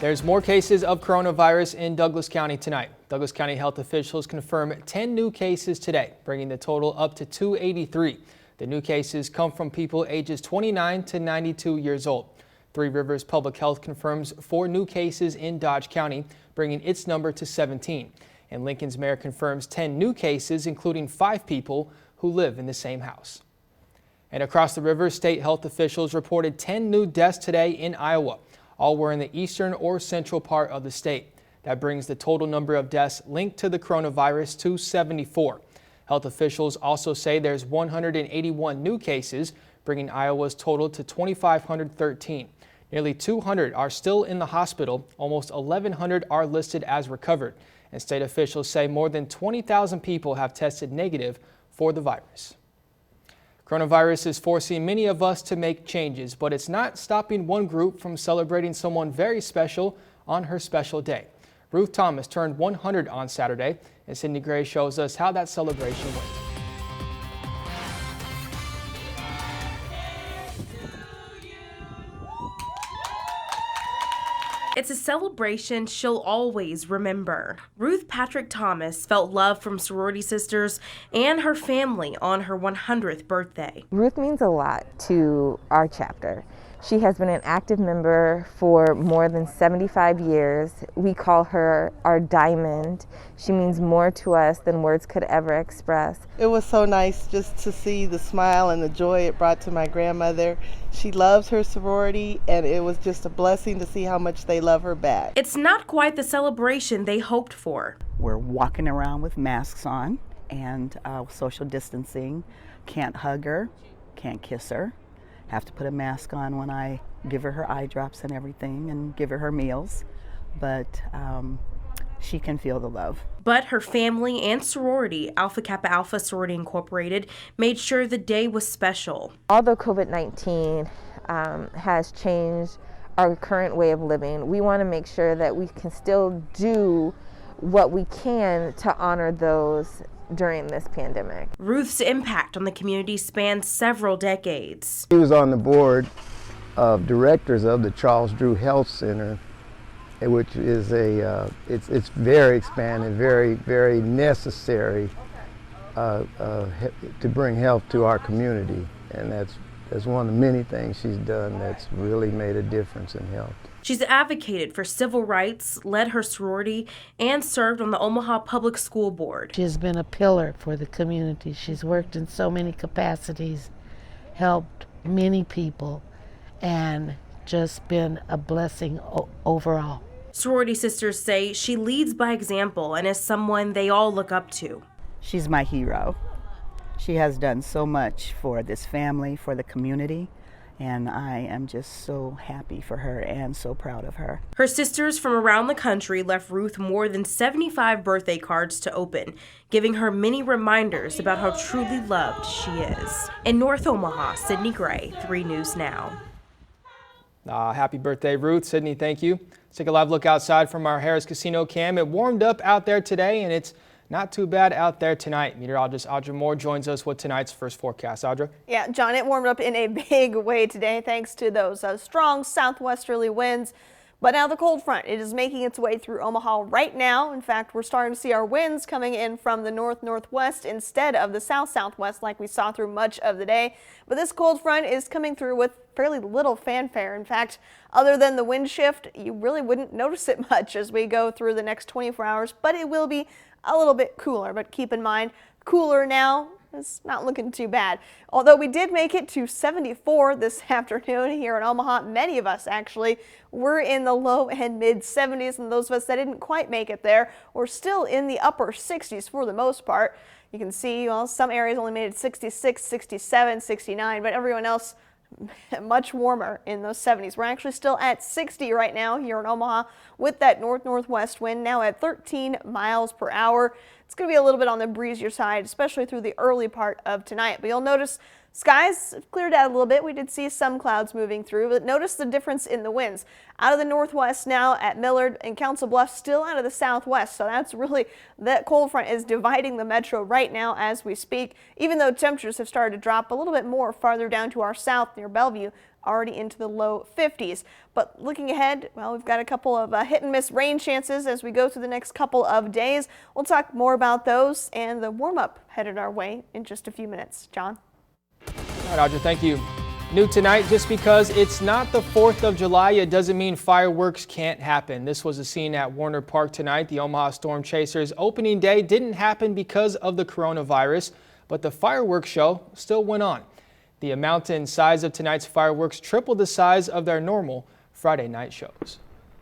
There's more cases of coronavirus in Douglas County tonight. Douglas County health officials confirm 10 new cases today, bringing the total up to 283. The new cases come from people ages 29 to 92 years old. Three Rivers Public Health confirms 4 new cases in Dodge County, bringing its number to 17. And Lincoln's mayor confirms 10 new cases, including 5 people who live in the same house. And across the river, state health officials reported 10 new deaths today in Iowa. All were in the eastern or central part of the state. That brings the total number of deaths linked to the coronavirus to 74. Health officials also say there's 181 new cases, bringing Iowa's total to 2,513. Nearly 200 are still in the hospital. Almost 1,100 are listed as recovered. And state officials say more than 20,000 people have tested negative for the virus. Coronavirus is forcing many of us to make changes, but it's not stopping one group from celebrating someone very special on her special day. Ruth Thomas turned 100 on Saturday, and Sydney Gray shows us how that celebration went. It's a celebration she'll always remember. Ruth Patrick Thomas felt love from sorority sisters and her family on her 100th birthday. Ruth means a lot to our chapter. She has been an active member for more than 75 years. We call her our diamond. She means more to us than words could ever express. It was so nice just to see the smile and the joy it brought to my grandmother. She loves her sorority, and it was just a blessing to see how much they love her back. It's not quite the celebration they hoped for. We're walking around with masks on and social distancing. Can't hug her, can't kiss her. Have to put a mask on when I give her eye drops and everything and give her meals, but she can feel the love. But her family and sorority, Alpha Kappa Alpha Sorority Incorporated, made sure the day was special. Although COVID-19 has changed our current way of living, we want to make sure that we can still do what we can to honor those during this pandemic. Ruth's impact on the community spans several decades. He was on the board of directors of the Charles Drew Health Center, which is it's very expanded, very necessary to bring health to our community, and that's one of the many things she's done that's really made a difference in health. She's advocated for civil rights, led her sorority, and served on the Omaha Public School Board. She has been a pillar for the community. She's worked in so many capacities, helped many people, and just been a blessing overall. Sorority sisters say she leads by example and is someone they all look up to. She's my hero. She has done so much for this family, for the community, and I am just so happy for her and so proud of her. Her sisters from around the country left Ruth more than 75 birthday cards to open, giving her many reminders about how truly loved she is. In North Omaha, Sydney Gray, 3 News Now. Happy birthday, Ruth. Sydney, thank you. Let's take a live look outside from our Harris Casino cam. It warmed up out there today, and it's not too bad out there tonight. Meteorologist Audra Moore joins us with tonight's first forecast. Audra? Yeah, John, it warmed up in a big way today thanks to those strong southwesterly winds. But now the cold front, it is making its way through Omaha right now. In fact, we're starting to see our winds coming in from the north-northwest instead of the south-southwest like we saw through much of the day. But this cold front is coming through with fairly little fanfare. In fact, other than the wind shift, you really wouldn't notice it much as we go through the next 24 hours, but it will be a little bit cooler. But keep in mind, cooler now is not looking too bad. Although we did make it to 74 this afternoon here in Omaha. Many of us actually were in the low and mid 70s, and those of us that didn't quite make it there were still in the upper 60s for the most part. You can see, well, some areas only made it 66, 67, 69, but everyone else much warmer in those 70s. We're actually still at 60 right now here in Omaha with that north-northwest wind now at 13 miles per hour. It's going to be a little bit on the breezier side, especially through the early part of tonight. But you'll notice skies have cleared out a little bit. We did see some clouds moving through, but notice the difference in the winds. Out of the northwest now at Millard and Council Bluffs, still out of the southwest. So that's really, that cold front is dividing the metro right now as we speak. Even though temperatures have started to drop a little bit more farther down to our south near Bellevue, already into the low 50s. But looking ahead, well, we've got a couple of hit and miss rain chances as we go through the next couple of days. We'll talk more about those and the warm-up headed our way in just a few minutes. John? All right, Audra, thank you. New tonight, just because it's not the 4th of July, it doesn't mean fireworks can't happen. This was a scene at Werner Park tonight. The Omaha Storm Chasers opening day didn't happen because of the coronavirus, but the fireworks show still went on. The amount and size of tonight's fireworks tripled the size of their normal Friday night shows.